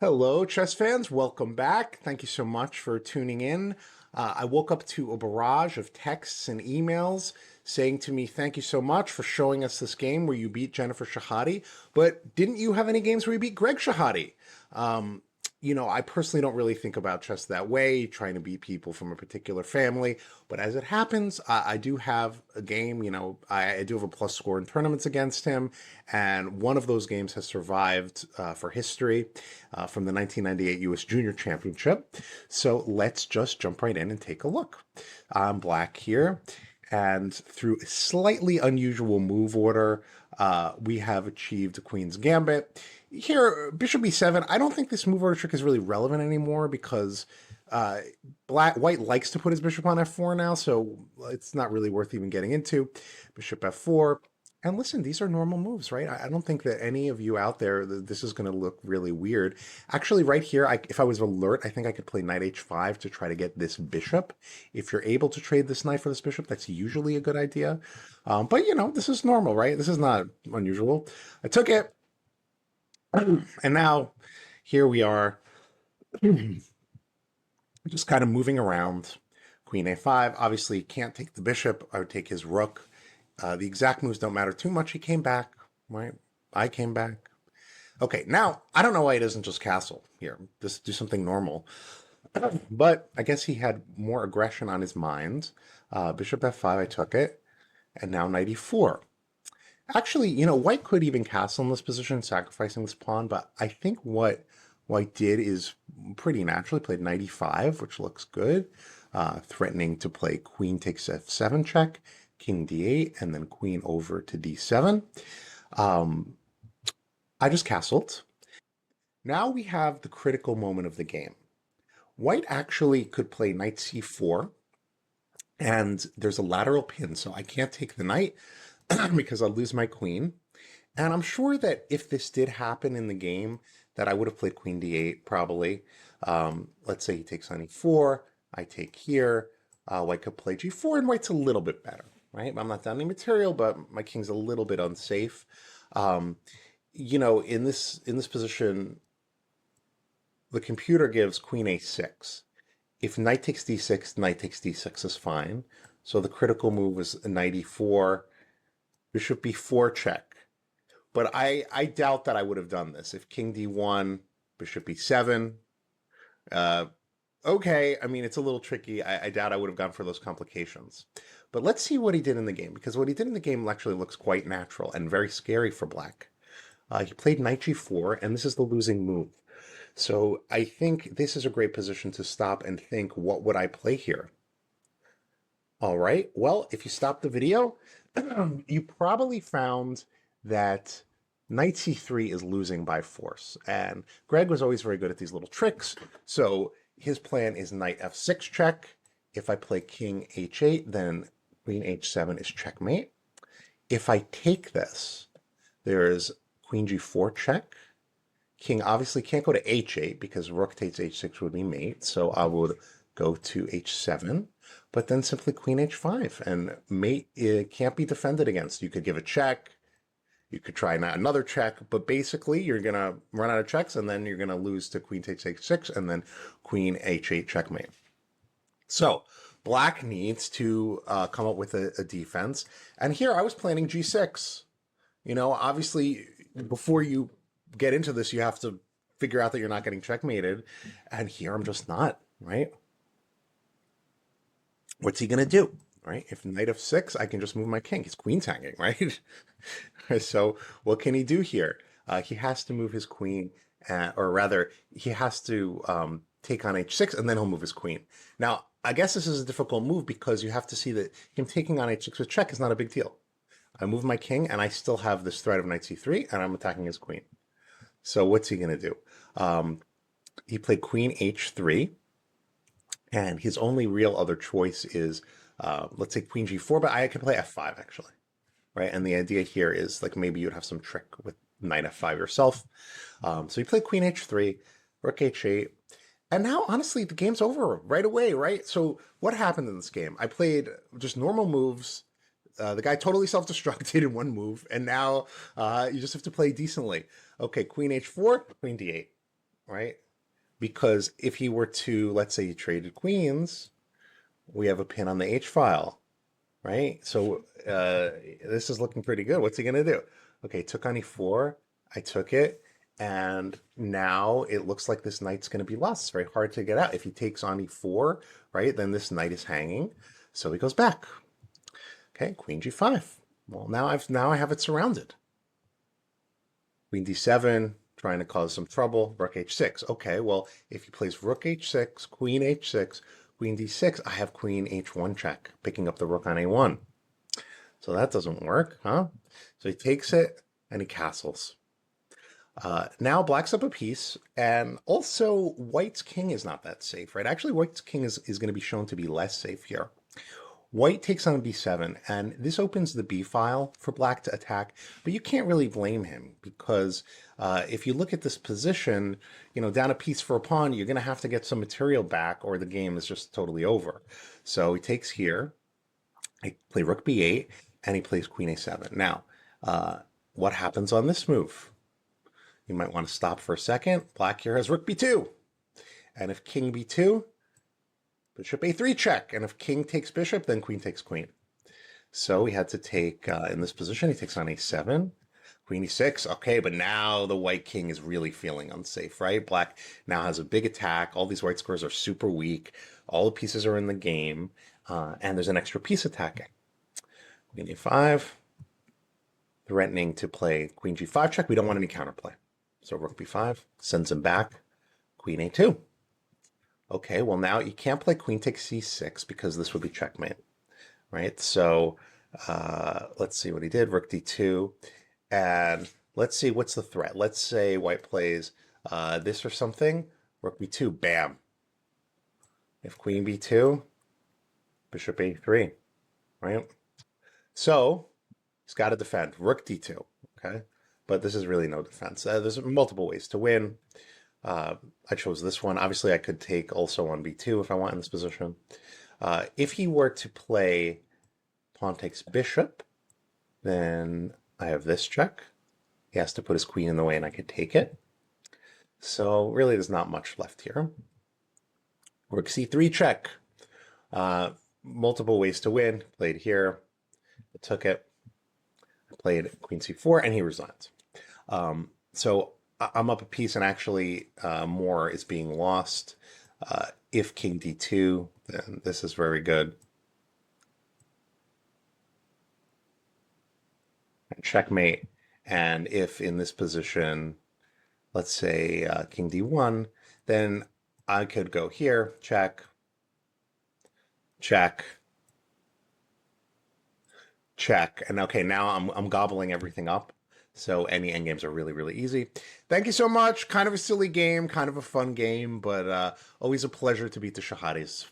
Hello, chess fans. Welcome back. Thank you so much for tuning in. I woke up to a barrage of texts and emails saying to me, thank you so much for showing us this game where you beat Jennifer Shahade. But didn't you have any games where you beat Greg Shahade? Um, I personally don't really think about chess that way, trying to beat people from a particular family. But as it happens, I do have a game, I do have a plus score in tournaments against him. And one of those games has survived for history from the 1998 U.S. Junior Championship. So let's just jump right in and take a look. I'm black here. And through a slightly unusual move order, we have achieved a Queen's Gambit. Here, Bishop e7, I don't think this move order trick is really relevant anymore because white likes to put his bishop on f4 now, so it's not really worth even getting into. Bishop f4. And listen, these are normal moves, right? I don't think that any of you out there, this is going to look really weird. Actually, right here, if I was alert, I think I could play knight h5 to try to get this bishop. If you're able to trade this knight for this bishop, that's usually a good idea. But, this is normal, right? This is not unusual. I took it. And now here we are, just kind of moving around. Queen a5, obviously can't take the bishop. I would take his rook. The exact moves don't matter too much. He came back, right? I came back. Okay, now, I don't know why he doesn't just castle here. Just do something normal. But I guess he had more aggression on his mind. Bishop f5, I took it. And now knight e4. Actually, white could even castle in this position, sacrificing this pawn. But I think what white did is pretty naturally played knight e5, which looks good. Threatening to play queen takes f7 check, king d8, and then queen over to d7. I just castled. Now we have the critical moment of the game. White actually could play knight c4, and there's a lateral pin, so I can't take the knight because I'll lose my queen. And I'm sure that if this did happen in the game, that I would have played queen d8 probably. Let's say he takes on e4, I take here. White could play g4, and white's a little bit better, right? I'm not down any material, but my king's a little bit unsafe. In this position, the computer gives queen a6. If knight takes d6, knight takes d6 is fine. So the critical move was knight e4, bishop b4 check. But I doubt that I would have done this. If king d1, bishop e7, okay, I mean, it's a little tricky. I doubt I would have gone for those complications. But let's see what he did in the game, because what he did in the game actually looks quite natural and very scary for black. He played knight g4, and this is the losing move. So I think this is a great position to stop and think, what would I play here? All right, well, if you stop the video, you probably found that knight c3 is losing by force. And Greg was always very good at these little tricks. So his plan is knight f6 check. If I play king h8, then queen h7 is checkmate. If I take this, there's queen g4 check. King obviously can't go to h8 because rook takes h6 would be mate. So I would go to h7, but then simply queen h5. And mate, it can't be defended against. You could give a check. You could try another check, but basically you're going to run out of checks, and then you're going to lose to queen takes h6, and then queen h8 checkmate. So black needs to come up with a defense. And here I was planning g6. Obviously, before you get into this, you have to figure out that you're not getting checkmated. And here I'm just not, right? What's he going to do? Right? If knight f6, I can just move my king. His queen's hanging, right? So what can he do here? He has to move his queen, or rather, he has to take on h6, and then he'll move his queen. Now, I guess this is a difficult move because you have to see that him taking on h6 with check is not a big deal. I move my king, and I still have this threat of knight c3, and I'm attacking his queen. So what's he going to do? He played queen h3, and his only real other choice is, let's say queen g4, but I can play f5 actually, right? And the idea here is like maybe you'd have some trick with knight f5 yourself. So he played queen h3, rook h8, and now honestly the game's over right away, right? So what happened in this game? I played just normal moves. The guy totally self-destructed in one move, and now you just have to play decently. Okay, queen h4, queen d8. right? Because if he were to, let's say he traded queens, we have a pin on the H file, right? So this is looking pretty good. What's he going to do? Okay, took on E4. I took it. And now it looks like this knight's going to be lost. It's very hard to get out. If he takes on E4, right, then this knight is hanging. So he goes back. Okay, queen G5. Well, now I have it surrounded. Queen D7, trying to cause some trouble. Rook H6. Okay, well, if he plays Rook H6, Queen H6, Queen D6, I have Queen H1 check, picking up the rook on A1. So that doesn't work, huh? So he takes it and he castles. Now black's up a piece, and also white's king is not that safe, right? Actually, white's king is going to be shown to be less safe here. White takes on b7, and this opens the b file for black to attack, but you can't really blame him because if you look at this position, down a piece for a pawn, you're going to have to get some material back or the game is just totally over. So he takes here, I play rook b8, and he plays queen a7. Now, what happens on this move? You might want to stop for a second. Black here has rook b2. And if king b2, bishop a3 check. And if king takes bishop, then queen takes queen. So he had to take, in this position, he takes on a7, queen e6. Okay, but now the white king is really feeling unsafe, right? Black now has a big attack. All these white squares are super weak. All the pieces are in the game. And there's an extra piece attacking. Queen e5, threatening to play queen g5 check. We don't want any counterplay. So rook b5 sends him back. Queen a2. Okay, well now you can't play queen takes c6 because this would be checkmate, right? So let's see what he did. Rook d2. And let's see what's the threat. Let's say white plays this or something. Rook b2. Bam. If queen b2, bishop a3, right? So he's got to defend. Rook d2, okay? But this is really no defense. There's multiple ways to win. I chose this one. Obviously, I could take also on b2 if I want in this position. If he were to play pawn takes bishop, then I have this check. He has to put his queen in the way and I could take it. So really, there's not much left here. Rook c3 check. Multiple ways to win. Played here. I took it. I played queen c4 and he resigns. So I'm up a piece and actually more is being lost. If king d2, then this is very good. And checkmate. And if in this position, let's say king d1, then I could go here, check, check, check. And okay, now I'm gobbling everything up. So any endgames are really, really easy. Thank you so much. Kind of a silly game, kind of a fun game, but always a pleasure to beat the Shahades.